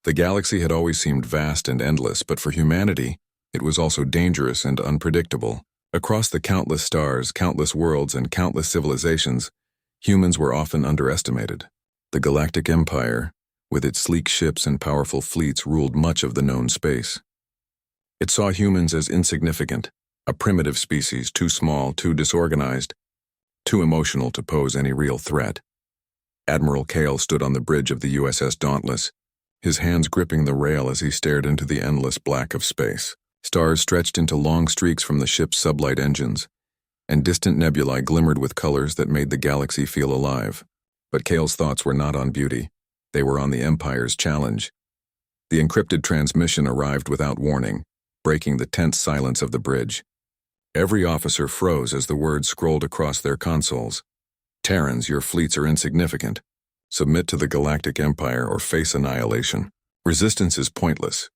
The galaxy had always seemed vast and endless, but for humanity, it was also dangerous and unpredictable. Across the countless stars, countless worlds, and countless civilizations, humans were often underestimated. The Galactic Empire, with its sleek ships and powerful fleets, ruled much of the known space. It saw humans as insignificant, a primitive species, too small, too disorganized, too emotional to pose any real threat. Admiral Kale stood on the bridge of the USS Dauntless, his hands gripping the rail as he stared into the endless black of space. Stars stretched into long streaks from the ship's sublight engines, and distant nebulae glimmered with colors that made the galaxy feel alive. But Kale's thoughts were not on beauty. They were on the Empire's challenge. The encrypted transmission arrived without warning, breaking the tense silence of the bridge. Every officer froze as the words scrolled across their consoles. Terrans, your fleets are insignificant. Submit to the Galactic Empire or face annihilation. Resistance is pointless.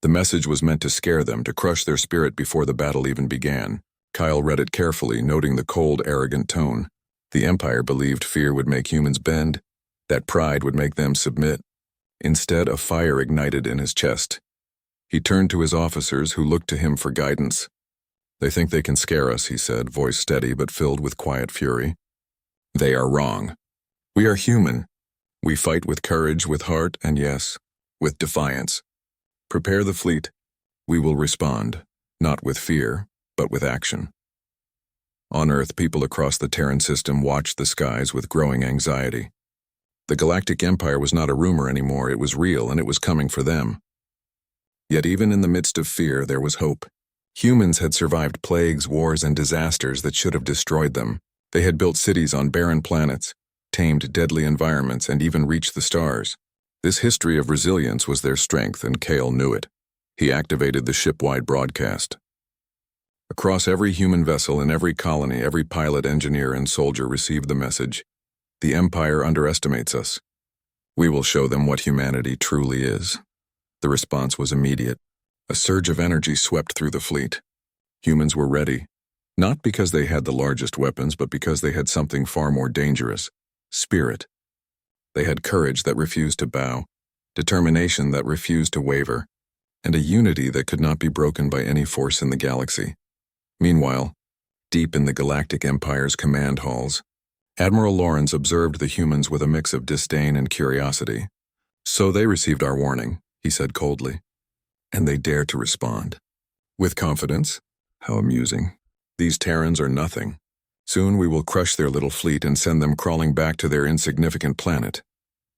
The message was meant to scare them, to crush their spirit before the battle even began. Kyle read it carefully, noting the cold, arrogant tone. The Empire believed fear would make humans bend, that pride would make them submit. Instead, a fire ignited in his chest. He turned to his officers, who looked to him for guidance. They think they can scare us, he said, voice steady but filled with quiet fury. They are wrong. We are human. We fight with courage, with heart, and yes, with defiance. Prepare the fleet. We will respond, not with fear, but with action. On Earth, people across the Terran system watched the skies with growing anxiety. The Galactic Empire was not a rumor anymore, it was real, and it was coming for them. Yet even in the midst of fear, there was hope. Humans had survived plagues, wars, and disasters that should have destroyed them. They had built cities on barren planets, tamed deadly environments, and even reached the stars. This history of resilience was their strength, and Kale knew it. He activated the ship-wide broadcast. Across every human vessel in every colony, every pilot, engineer, and soldier received the message: the Empire underestimates us. We will show them what humanity truly is. The response was immediate. A surge of energy swept through the fleet. Humans were ready, not because they had the largest weapons, but because they had something far more dangerous: spirit. They had courage that refused to bow, determination that refused to waver, and a unity that could not be broken by any force in the galaxy. Meanwhile, deep in the Galactic Empire's command halls, Admiral Lawrence observed the humans with a mix of disdain and curiosity. So they received our warning, he said coldly. And they dare to respond. With confidence? How amusing. These Terrans are nothing. Soon we will crush their little fleet and send them crawling back to their insignificant planet.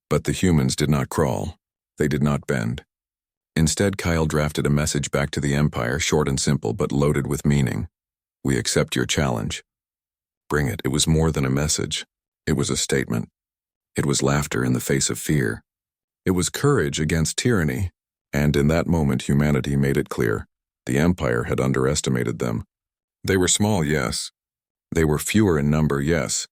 But the humans did not crawl. They did not bend. Instead, Kyle drafted a message back to the Empire, short and simple, but loaded with meaning. We accept your challenge. Bring it. It was more than a message. It was a statement. It was laughter in the face of fear. It was courage against tyranny. And in that moment, humanity made it clear. The Empire had underestimated them. They were small, yes. They were fewer in number, yes.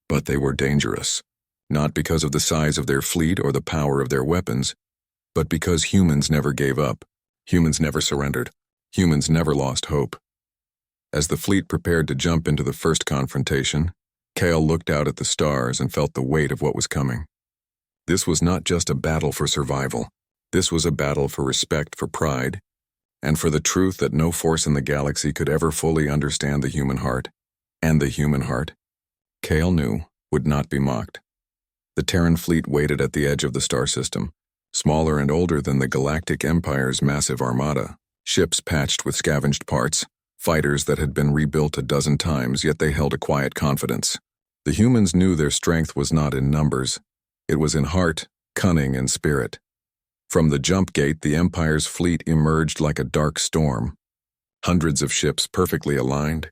But they were dangerous. Not because of the size of their fleet or the power of their weapons, but because humans never gave up. Humans never surrendered. Humans never lost hope. As the fleet prepared to jump into the first confrontation, Kale looked out at the stars and felt the weight of what was coming. This was not just a battle for survival. This was a battle for respect, for pride, and for the truth that no force in the galaxy could ever fully understand the human heart. And the human heart, Kale knew, would not be mocked. The Terran fleet waited at the edge of the star system, smaller and older than the Galactic Empire's massive armada, ships patched with scavenged parts, fighters that had been rebuilt a dozen times, yet they held a quiet confidence. The humans knew their strength was not in numbers. It was in heart, cunning, and spirit. From the jump gate, the Empire's fleet emerged like a dark storm. Hundreds of ships perfectly aligned,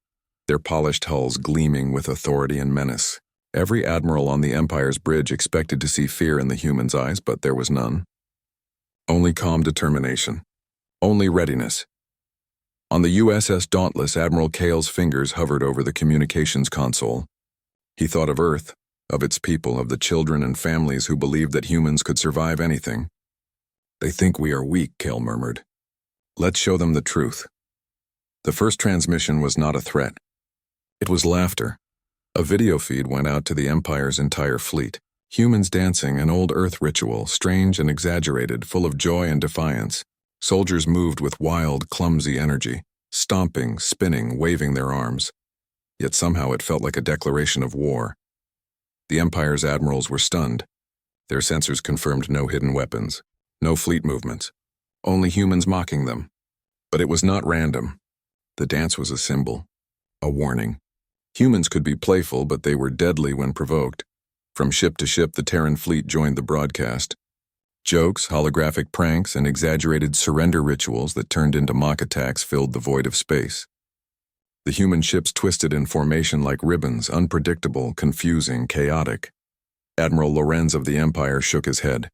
their polished hulls gleaming with authority and menace. Every admiral on the Empire's bridge expected to see fear in the humans' eyes, but there was none. Only calm determination. Only readiness. On the USS Dauntless, Admiral Kale's fingers hovered over the communications console. He thought of Earth, of its people, of the children and families who believed that humans could survive anything. They think we are weak, Kale murmured. Let's show them the truth. The first transmission was not a threat. It was laughter. A video feed went out to the Empire's entire fleet. Humans dancing, an old Earth ritual, strange and exaggerated, full of joy and defiance. Soldiers moved with wild, clumsy energy, stomping, spinning, waving their arms. Yet somehow it felt like a declaration of war. The Empire's admirals were stunned. Their sensors confirmed no hidden weapons, no fleet movements, only humans mocking them. But it was not random. The dance was a symbol, a warning. Humans could be playful, but they were deadly when provoked. From ship to ship, the Terran fleet joined the broadcast. Jokes, holographic pranks, and exaggerated surrender rituals that turned into mock attacks filled the void of space. The human ships twisted in formation like ribbons, unpredictable, confusing, chaotic. Admiral Lorenz of the Empire shook his head.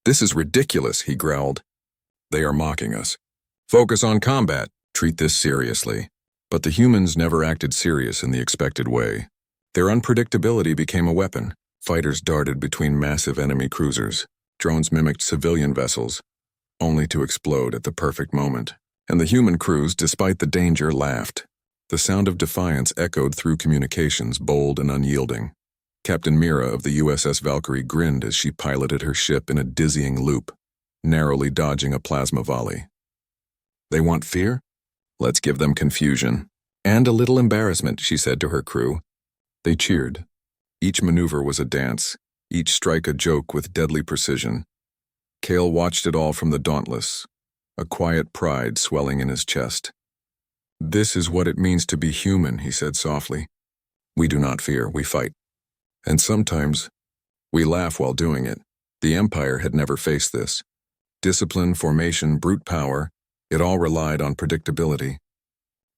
"This is ridiculous," he growled. "They are mocking us. Focus on combat. Treat this seriously." But the humans never acted serious in the expected way. Their unpredictability became a weapon. Fighters darted between massive enemy cruisers. Drones mimicked civilian vessels, only to explode at the perfect moment. And the human crews, despite the danger, laughed. The sound of defiance echoed through communications, bold and unyielding. Captain Mira of the USS Valkyrie grinned as she piloted her ship in a dizzying loop, narrowly dodging a plasma volley. "They want fear? Let's give them confusion. And a little embarrassment," she said to her crew. They cheered. Each maneuver was a dance, each strike a joke with deadly precision. Kale watched it all from the Dauntless, a quiet pride swelling in his chest. "This is what it means to be human," he said softly. "We do not fear, we fight. And sometimes, we laugh while doing it." The Empire had never faced this. Discipline, formation, brute power, it all relied on predictability.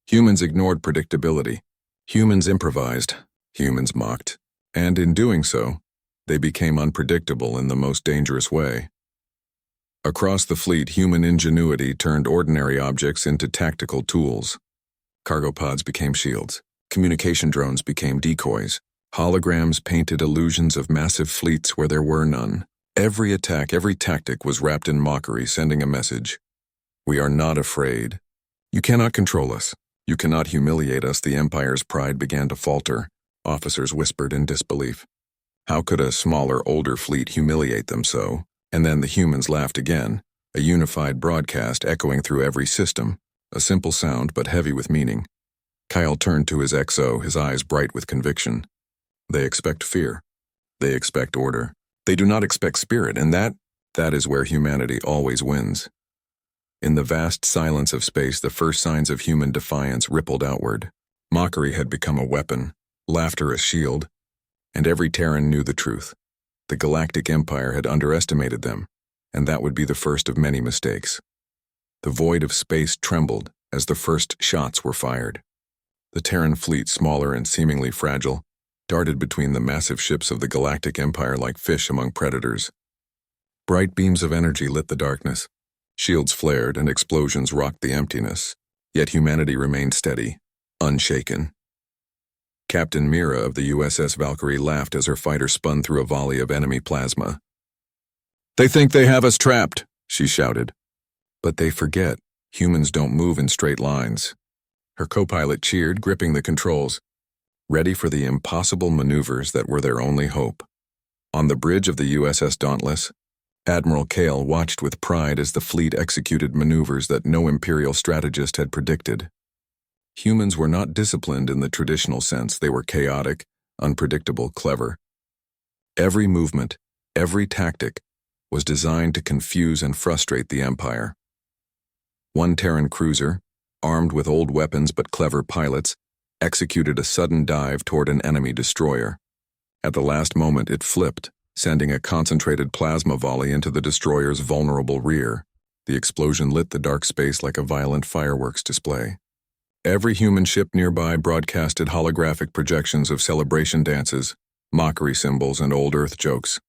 Humans ignored predictability. Humans improvised. Humans mocked. And in doing so, they became unpredictable in the most dangerous way. Across the fleet, human ingenuity turned ordinary objects into tactical tools. Cargo pods became shields. Communication drones became decoys. Holograms painted illusions of massive fleets where there were none. Every attack, every tactic was wrapped in mockery, sending a message. "We are not afraid. You cannot control us. You cannot humiliate us." The Empire's pride began to falter. Officers whispered in disbelief. How could a smaller, older fleet humiliate them so? And then the humans laughed again, a unified broadcast echoing through every system, a simple sound but heavy with meaning. Kyle turned to his XO, his eyes bright with conviction. They expect fear. They expect order. They do not expect spirit, and that is where humanity always wins. In the vast silence of space, the first signs of human defiance rippled outward. Mockery had become a weapon, laughter a shield, and every Terran knew the truth. The Galactic Empire had underestimated them, and that would be the first of many mistakes. The void of space trembled as the first shots were fired. The Terran fleet, smaller and seemingly fragile, darted between the massive ships of the Galactic Empire like fish among predators. Bright beams of energy lit the darkness. Shields flared and explosions rocked the emptiness, yet humanity remained steady, unshaken. Captain Mira of the USS Valkyrie laughed as her fighter spun through a volley of enemy plasma. "They think they have us trapped," she shouted. "But they forget, humans don't move in straight lines." Her co-pilot cheered, gripping the controls, ready for the impossible maneuvers that were their only hope. On the bridge of the USS Dauntless, Admiral Kale watched with pride as the fleet executed maneuvers that no Imperial strategist had predicted. Humans were not disciplined in the traditional sense. They were chaotic, unpredictable, clever. Every movement, every tactic, was designed to confuse and frustrate the Empire. One Terran cruiser, armed with old weapons but clever pilots, executed a sudden dive toward an enemy destroyer. At the last moment, it flipped, sending a concentrated plasma volley into the destroyer's vulnerable rear. The explosion lit the dark space like a violent fireworks display. Every human ship nearby broadcasted holographic projections of celebration dances, mockery symbols, and old Earth jokes.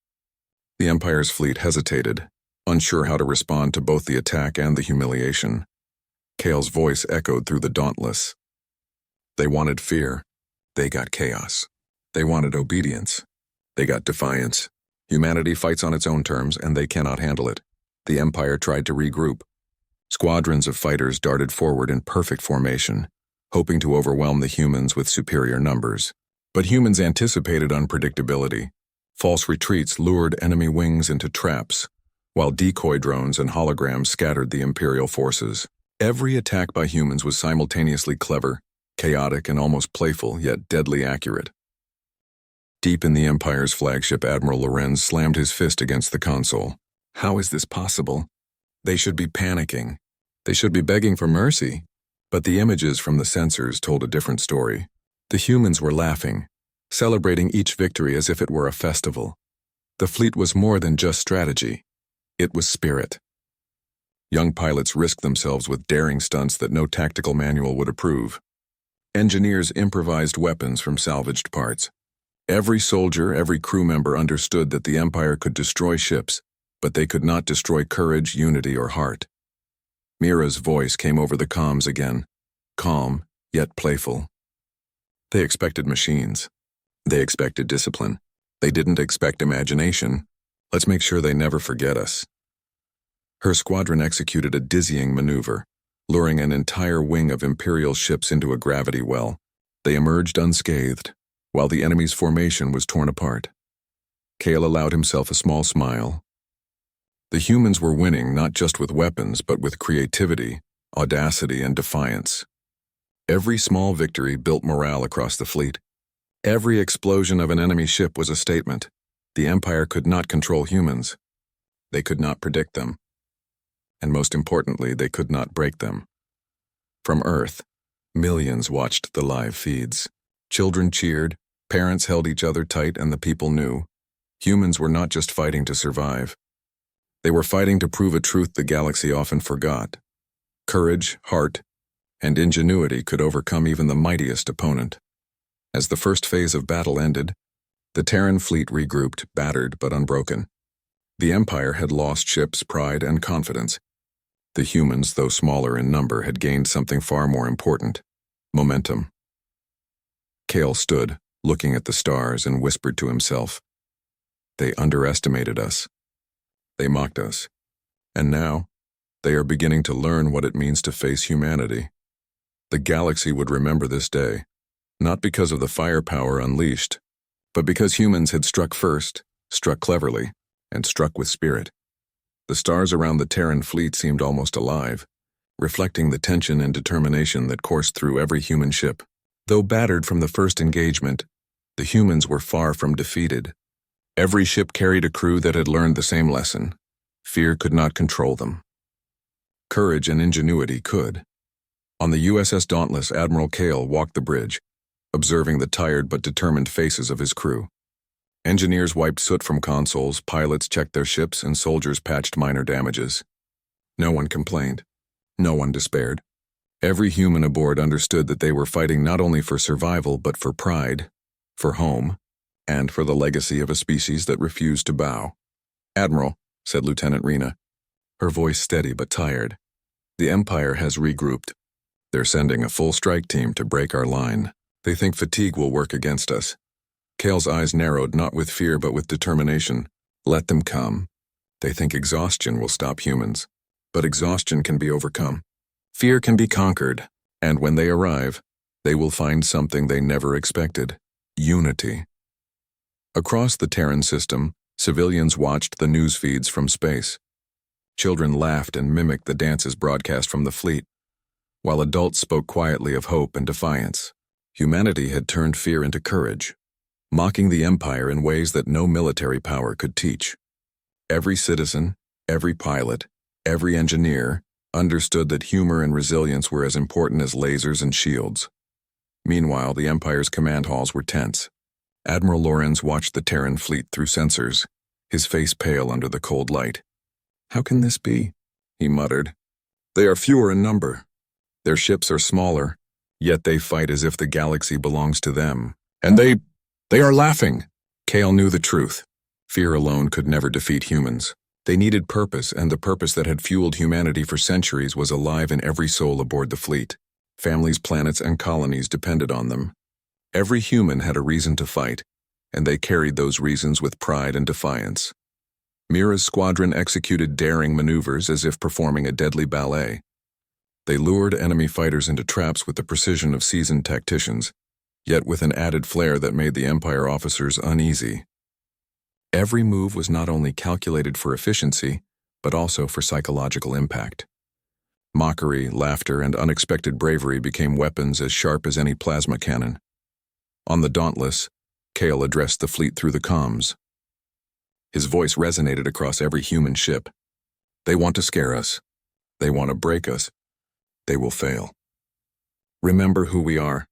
The Empire's fleet hesitated, unsure how to respond to both the attack and the humiliation. Kale's voice echoed through the Dauntless. They wanted fear. They got chaos. They wanted obedience. They got defiance. Humanity fights on its own terms, and they cannot handle it. The Empire tried to regroup. Squadrons of fighters darted forward in perfect formation, hoping to overwhelm the humans with superior numbers. But humans anticipated unpredictability. False retreats lured enemy wings into traps, while decoy drones and holograms scattered the Imperial forces. Every attack by humans was simultaneously clever, chaotic, and almost playful, yet deadly accurate. Deep in the Empire's flagship, Admiral Lorenz slammed his fist against the console. How is this possible? They should be panicking. They should be begging for mercy. But the images from the sensors told a different story. The humans were laughing, celebrating each victory as if it were a festival. The fleet was more than just strategy. It was spirit. Young pilots risked themselves with daring stunts that no tactical manual would approve. Engineers improvised weapons from salvaged parts. Every soldier, every crew member understood that the Empire could destroy ships, but they could not destroy courage, unity, or heart. Mira's voice came over the comms again, calm, yet playful. They expected machines. They expected discipline. They didn't expect imagination. Let's make sure they never forget us. Her squadron executed a dizzying maneuver, luring an entire wing of Imperial ships into a gravity well. They emerged unscathed, while the enemy's formation was torn apart. Kale allowed himself a small smile. The humans were winning not just with weapons, but with creativity, audacity, and defiance. Every small victory built morale across the fleet. Every explosion of an enemy ship was a statement. The Empire could not control humans. They could not predict them. And most importantly, they could not break them. From Earth, millions watched the live feeds. Children cheered, parents held each other tight, and the people knew. Humans were not just fighting to survive. They were fighting to prove a truth the galaxy often forgot. Courage, heart, and ingenuity could overcome even the mightiest opponent. As the first phase of battle ended, the Terran fleet regrouped, battered but unbroken. The Empire had lost ships, pride, and confidence. The humans, though smaller in number, had gained something far more important: momentum. Kale stood, looking at the stars, and whispered to himself, "They underestimated us. They mocked us. And now, they are beginning to learn what it means to face humanity." The galaxy would remember this day, not because of the firepower unleashed, but because humans had struck first, struck cleverly, and struck with spirit. The stars around the Terran fleet seemed almost alive, reflecting the tension and determination that coursed through every human ship. Though battered from the first engagement, the humans were far from defeated. Every ship carried a crew that had learned the same lesson: fear could not control them. Courage and ingenuity could. On the USS Dauntless, Admiral Kale walked the bridge, observing the tired but determined faces of his crew. Engineers wiped soot from consoles, pilots checked their ships, and soldiers patched minor damages. No one complained. No one despaired. Every human aboard understood that they were fighting not only for survival, but for pride, for home, and for the legacy of a species that refused to bow. "Admiral," said Lieutenant Rena, her voice steady but tired, "the Empire has regrouped. They're sending a full strike team to break our line. They think fatigue will work against us." Kale's eyes narrowed, not with fear but with determination. "Let them come. They think exhaustion will stop humans. But exhaustion can be overcome. Fear can be conquered. And when they arrive, they will find something they never expected: unity." Across the Terran system, civilians watched the news feeds from space. Children laughed and mimicked the dances broadcast from the fleet, while adults spoke quietly of hope and defiance. Humanity had turned fear into courage, mocking the Empire in ways that no military power could teach. Every citizen, every pilot, every engineer understood that humor and resilience were as important as lasers and shields. Meanwhile, the Empire's command halls were tense. Admiral Lorenz watched the Terran fleet through sensors, his face pale under the cold light. "How can this be?" he muttered. "They are fewer in number. Their ships are smaller, yet they fight as if the galaxy belongs to them. And they are laughing." Kale knew the truth. Fear alone could never defeat humans. They needed purpose, and the purpose that had fueled humanity for centuries was alive in every soul aboard the fleet. Families, planets, and colonies depended on them. Every human had a reason to fight, and they carried those reasons with pride and defiance. Mira's squadron executed daring maneuvers as if performing a deadly ballet. They lured enemy fighters into traps with the precision of seasoned tacticians, yet with an added flair that made the Empire officers uneasy. Every move was not only calculated for efficiency, but also for psychological impact. Mockery, laughter, and unexpected bravery became weapons as sharp as any plasma cannon. On the Dauntless, Kale addressed the fleet through the comms. His voice resonated across every human ship. They want to scare us. They want to break us. They will fail. Remember who we are.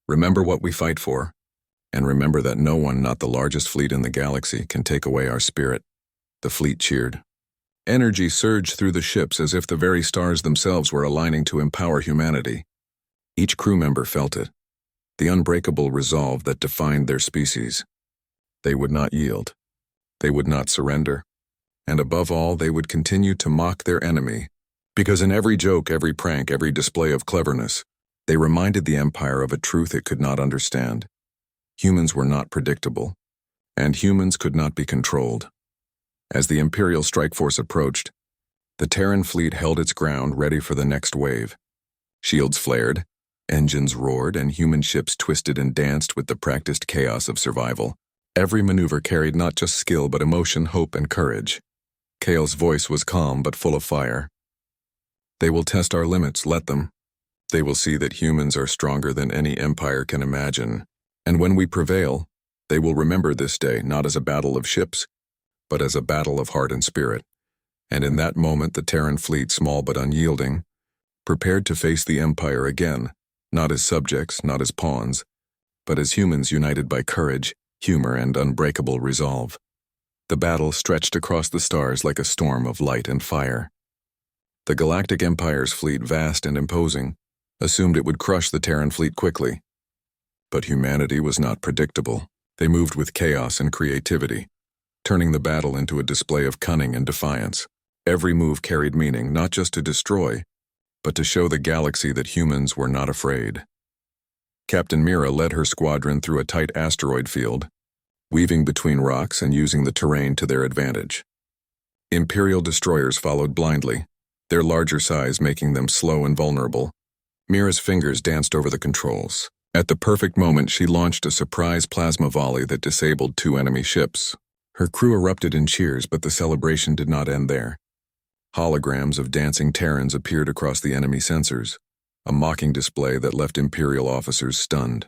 Remember what we fight for. And remember that no one, not the largest fleet in the galaxy, can take away our spirit. The fleet cheered. Energy surged through the ships as if the very stars themselves were aligning to empower humanity. Each crew member felt it, the unbreakable resolve that defined their species. They would not yield. They would not surrender. And above all, they would continue to mock their enemy, because in every joke, every prank, every display of cleverness, they reminded the Empire of a truth it could not understand. Humans were not predictable, and humans could not be controlled. As the Imperial strike force approached, the Terran fleet held its ground, ready for the next wave. Shields flared, engines roared, and human ships twisted and danced with the practiced chaos of survival. Every maneuver carried not just skill but emotion, hope, and courage. Kale's voice was calm but full of fire. They will test our limits, let them. They will see that humans are stronger than any empire can imagine. And when we prevail, they will remember this day not as a battle of ships, but as a battle of heart and spirit. And in that moment, the Terran fleet, small but unyielding, prepared to face the Empire again, not as subjects, not as pawns, but as humans united by courage, humor, and unbreakable resolve. The battle stretched across the stars like a storm of light and fire. The Galactic Empire's fleet, vast and imposing, assumed it would crush the Terran fleet quickly. But humanity was not predictable. They moved with chaos and creativity, turning the battle into a display of cunning and defiance. Every move carried meaning, not just to destroy, but to show the galaxy that humans were not afraid. Captain Mira led her squadron through a tight asteroid field, weaving between rocks and using the terrain to their advantage. Imperial destroyers followed blindly, their larger size making them slow and vulnerable. Mira's fingers danced over the controls. At the perfect moment, she launched a surprise plasma volley that disabled 2 enemy ships. Her crew erupted in cheers, but the celebration did not end there. Holograms of dancing Terrans appeared across the enemy sensors, a mocking display that left Imperial officers stunned.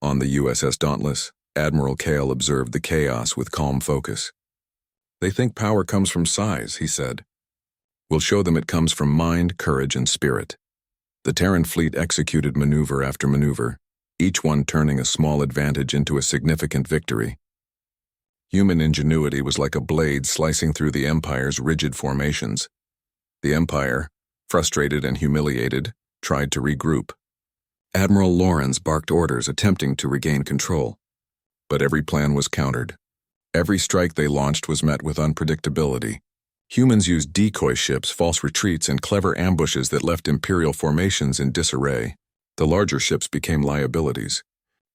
On the USS Dauntless, Admiral Kale observed the chaos with calm focus. "They think power comes from size," he said. "We'll show them it comes from mind, courage, and spirit." The Terran fleet executed maneuver after maneuver, each one turning a small advantage into a significant victory. Human ingenuity was like a blade slicing through the Empire's rigid formations. The Empire, frustrated and humiliated, tried to regroup. Admiral Lawrence barked orders, attempting to regain control. But every plan was countered. Every strike they launched was met with unpredictability. Humans used decoy ships, false retreats, and clever ambushes that left Imperial formations in disarray. The larger ships became liabilities.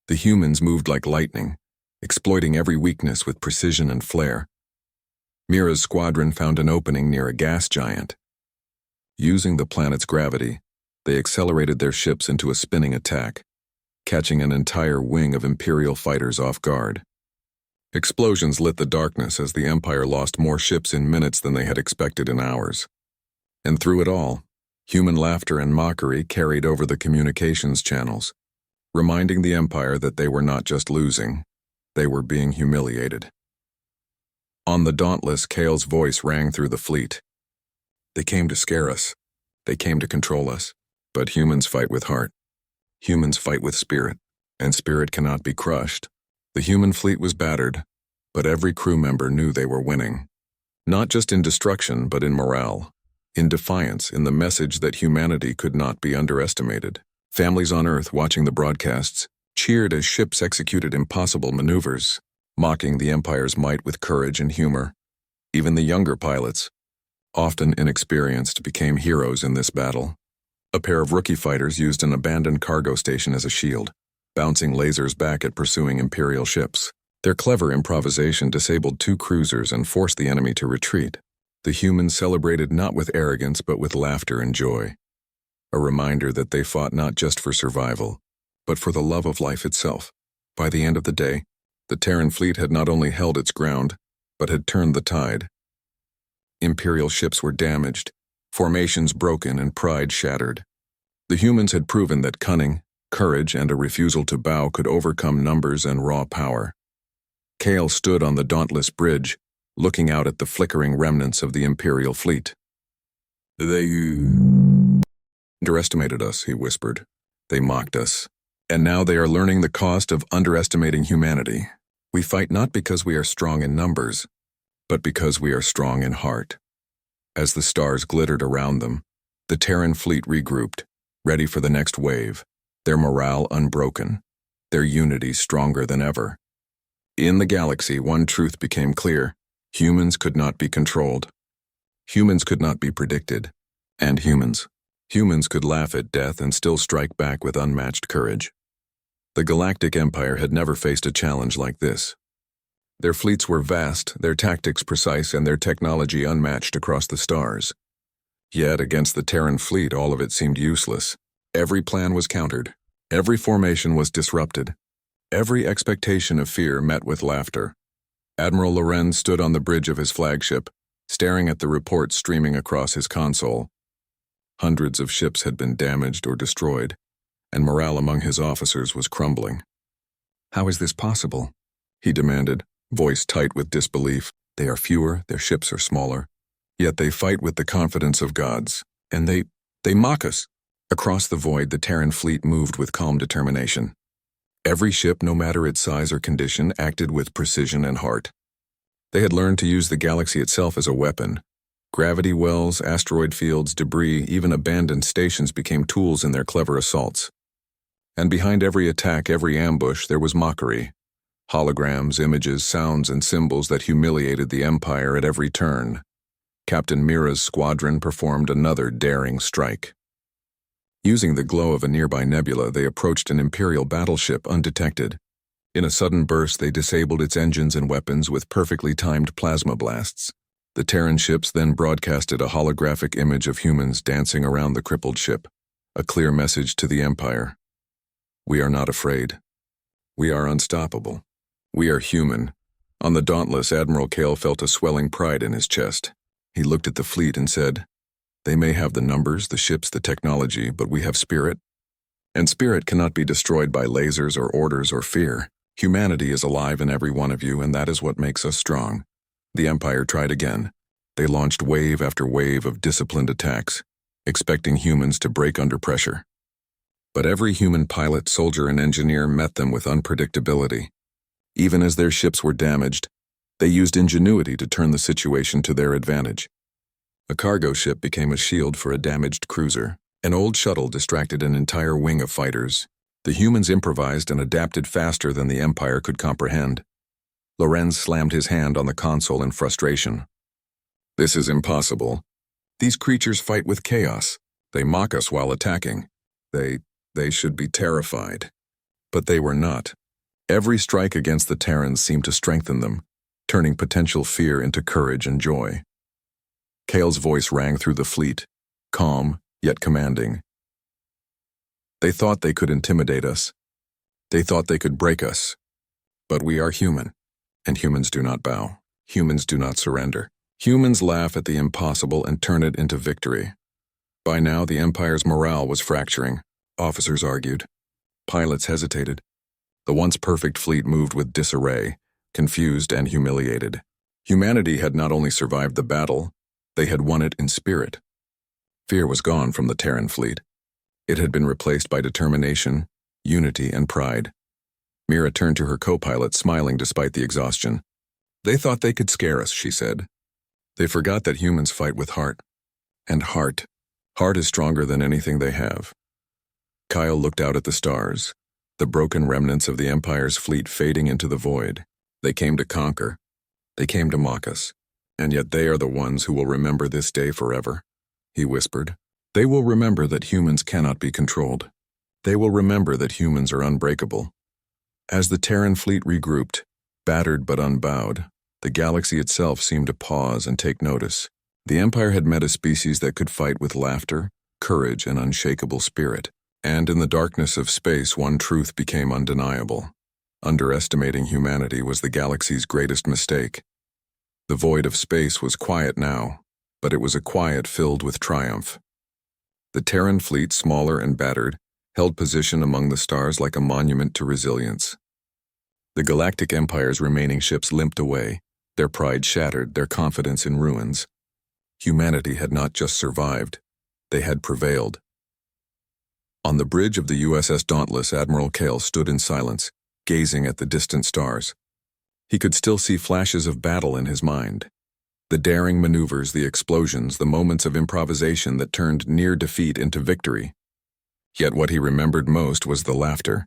The humans moved like lightning, exploiting every weakness with precision and flair. Mira's squadron found an opening near a gas giant. Using the planet's gravity, they accelerated their ships into a spinning attack, catching an entire wing of Imperial fighters off guard. Explosions lit the darkness as the Empire lost more ships in minutes than they had expected in hours. And through it all, human laughter and mockery carried over the communications channels, reminding the Empire that they were not just losing, they were being humiliated. On the Dauntless, Kale's voice rang through the fleet. "They came to scare us. They came to control us. But humans fight with heart. Humans fight with spirit, and spirit cannot be crushed." The human fleet was battered, but every crew member knew they were winning. Not just in destruction, but in morale, in defiance, in the message that humanity could not be underestimated. Families on Earth watching the broadcasts cheered as ships executed impossible maneuvers, mocking the Empire's might with courage and humor. Even the younger pilots, often inexperienced, became heroes in this battle. A pair of rookie fighters used an abandoned cargo station as a shield, bouncing lasers back at pursuing Imperial ships. Their clever improvisation disabled 2 cruisers and forced the enemy to retreat. The humans celebrated not with arrogance but with laughter and joy, a reminder that they fought not just for survival, but for the love of life itself. By the end of the day, The Terran fleet had not only held its ground, but had turned the tide. Imperial ships were damaged, formations broken, and pride shattered. The humans had proven that cunning, courage, and a refusal to bow could overcome numbers and raw power. Kale stood on the dauntless bridge, looking out at the flickering remnants of the Imperial fleet. "They underestimated us," he whispered. "They mocked us. And now they are learning the cost of underestimating humanity. We fight not because we are strong in numbers, but because we are strong in heart." As the stars glittered around them, the Terran fleet regrouped, ready for the next wave, their morale unbroken, their unity stronger than ever. In the galaxy, one truth became clear: humans could not be controlled. Humans could not be predicted. And humans could laugh at death and still strike back with unmatched courage. The Galactic Empire had never faced a challenge like this. Their fleets were vast, their tactics precise, and their technology unmatched across the stars. Yet, against the Terran fleet, all of it seemed useless. Every plan was countered. Every formation was disrupted. Every expectation of fear met with laughter. Admiral Lorenz stood on the bridge of his flagship, staring at the reports streaming across his console. Hundreds of ships had been damaged or destroyed, and morale among his officers was crumbling. "How is this possible?" he demanded, voice tight with disbelief. "They are fewer, their ships are smaller, yet they fight with the confidence of gods, and they mock us." Across the void, the Terran fleet moved with calm determination. Every ship, no matter its size or condition, acted with precision and heart. They had learned to use the galaxy itself as a weapon. Gravity wells, asteroid fields, debris, even abandoned stations became tools in their clever assaults. And behind every attack, every ambush, there was mockery. Holograms, images, sounds, and symbols that humiliated the Empire at every turn. Captain Mira's squadron performed another daring strike. Using the glow of a nearby nebula, they approached an Imperial battleship undetected. In a sudden burst, they disabled its engines and weapons with perfectly timed plasma blasts. The Terran ships then broadcasted a holographic image of humans dancing around the crippled ship, a clear message to the Empire. "We are not afraid. We are unstoppable. We are human." On the Dauntless, Admiral Kale felt a swelling pride in his chest. He looked at the fleet and said, "They may have the numbers, the ships, the technology, but we have spirit. And spirit cannot be destroyed by lasers or orders or fear. Humanity is alive in every one of you, and that is what makes us strong." The Empire tried again. They launched wave after wave of disciplined attacks, expecting humans to break under pressure. But every human pilot, soldier, and engineer met them with unpredictability. Even as their ships were damaged, they used ingenuity to turn the situation to their advantage. A cargo ship became a shield for a damaged cruiser. An old shuttle distracted an entire wing of fighters. The humans improvised and adapted faster than the Empire could comprehend. Lorenz slammed his hand on the console in frustration. "This is impossible. These creatures fight with chaos. They mock us while attacking. They should be terrified." But they were not. Every strike against the Terrans seemed to strengthen them, turning potential fear into courage and joy. Kale's voice rang through the fleet, calm yet commanding. "They thought they could intimidate us. They thought they could break us. But we are human, and humans do not bow. Humans do not surrender. Humans laugh at the impossible and turn it into victory." By now, the Empire's morale was fracturing. Officers argued. Pilots hesitated. The once perfect fleet moved with disarray, confused and humiliated. Humanity had not only survived the battle, they had won it in spirit. Fear was gone from the Terran fleet. It had been replaced by determination, unity, and pride. Mira turned to her co-pilot, smiling despite the exhaustion. "They thought they could scare us," she said. "They forgot that humans fight with heart. And heart is stronger than anything they have." Kyle looked out at the stars, the broken remnants of the Empire's fleet fading into the void. They came to conquer. They came to mock us. And yet they are the ones who will remember this day forever, he whispered. They will remember that humans cannot be controlled. They will remember that humans are unbreakable. As the Terran fleet regrouped, battered but unbowed, the galaxy itself seemed to pause and take notice. The Empire had met a species that could fight with laughter, courage, and unshakable spirit. And in the darkness of space, one truth became undeniable. Underestimating humanity was the galaxy's greatest mistake. The void of space was quiet now, but it was a quiet filled with triumph. The Terran fleet, smaller and battered, held position among the stars like a monument to resilience. The Galactic Empire's remaining ships limped away, their pride shattered, their confidence in ruins. Humanity had not just survived, they had prevailed. On the bridge of the USS Dauntless, Admiral Kale stood in silence, gazing at the distant stars. He could still see flashes of battle in his mind. The daring maneuvers, the explosions, the moments of improvisation that turned near defeat into victory. Yet what he remembered most was the laughter,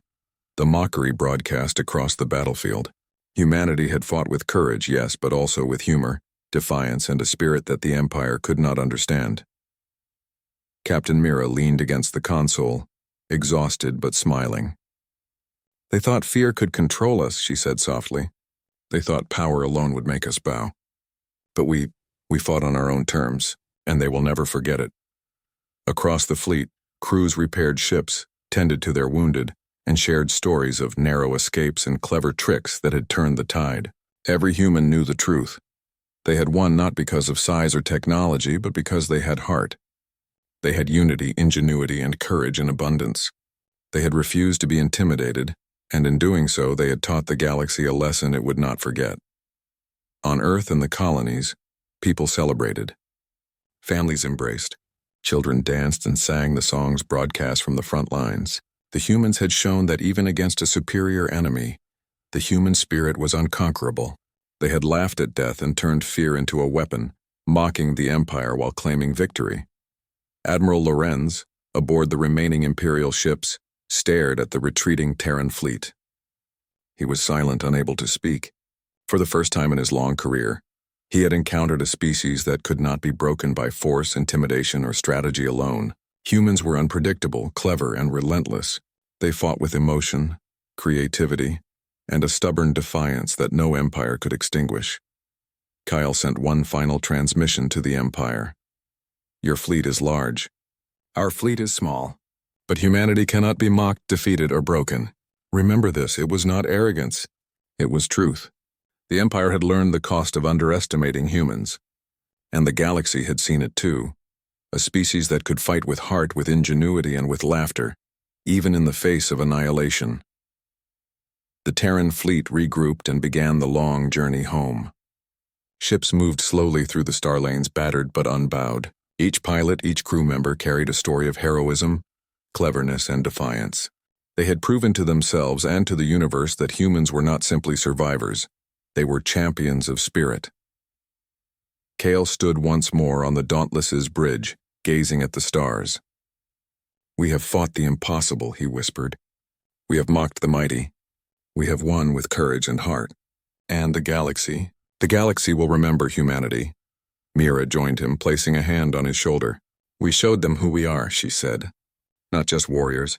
the mockery broadcast across the battlefield. Humanity had fought with courage, yes, but also with humor, defiance, and a spirit that the Empire could not understand. Captain Mira leaned against the console, exhausted but smiling. "They thought fear could control us," she said softly. "They thought power alone would make us bow. But we fought on our own terms, and they will never forget it." Across the fleet, crews repaired ships, tended to their wounded, and shared stories of narrow escapes and clever tricks that had turned the tide. Every human knew the truth. They had won not because of size or technology, but because they had heart. They had unity, ingenuity, and courage in abundance. They had refused to be intimidated, and in doing so they had taught the galaxy a lesson it would not forget. On Earth and the colonies, people celebrated. Families embraced. Children danced and sang the songs broadcast from the front lines. The humans had shown that even against a superior enemy, the human spirit was unconquerable. They had laughed at death and turned fear into a weapon, mocking the Empire while claiming victory. Admiral Lorenz, aboard the remaining Imperial ships, stared at the retreating Terran fleet. He was silent, unable to speak. For the first time in his long career, he had encountered a species that could not be broken by force, intimidation, or strategy alone. Humans were unpredictable, clever, and relentless. They fought with emotion, creativity, and a stubborn defiance that no empire could extinguish. Kyle sent one final transmission to the Empire. "Your fleet is large. Our fleet is small. But humanity cannot be mocked, defeated, or broken. Remember this, it was not arrogance. It was truth." The Empire had learned the cost of underestimating humans. And the galaxy had seen it too. A species that could fight with heart, with ingenuity, and with laughter, even in the face of annihilation. The Terran fleet regrouped and began the long journey home. Ships moved slowly through the star lanes, battered but unbowed. Each pilot, each crew member carried a story of heroism, cleverness, and defiance. They had proven to themselves and to the universe that humans were not simply survivors. They were champions of spirit. Kale stood once more on the Dauntless's bridge, gazing at the stars. "We have fought the impossible," he whispered. "We have mocked the mighty. We have won with courage and heart. And the galaxy will remember humanity." Mira joined him, placing a hand on his shoulder. "We showed them who we are," she said. "Not just warriors,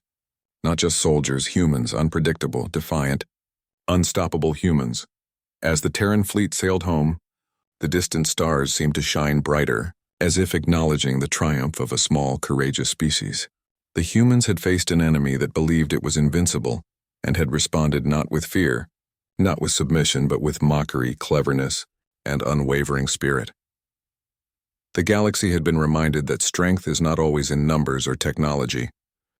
not just soldiers, humans, unpredictable, defiant, unstoppable humans." As the Terran fleet sailed home, the distant stars seemed to shine brighter, as if acknowledging the triumph of a small, courageous species. The humans had faced an enemy that believed it was invincible, and had responded not with fear, not with submission, but with mockery, cleverness, and unwavering spirit. The galaxy had been reminded that strength is not always in numbers or technology.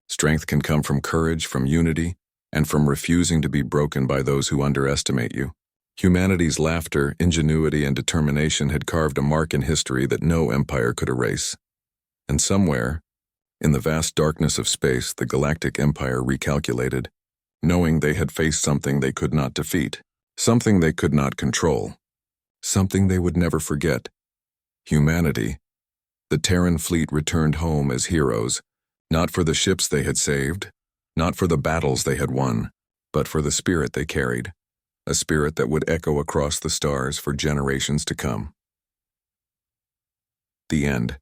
Strength can come from courage, from unity, and from refusing to be broken by those who underestimate you. Humanity's laughter, ingenuity, and determination had carved a mark in history that no empire could erase. And somewhere, in the vast darkness of space, the Galactic Empire recalculated, knowing they had faced something they could not defeat, something they could not control, something they would never forget. Humanity. The Terran fleet returned home as heroes, not for the ships they had saved, not for the battles they had won, but for the spirit they carried. A spirit that would echo across the stars for generations to come. The end.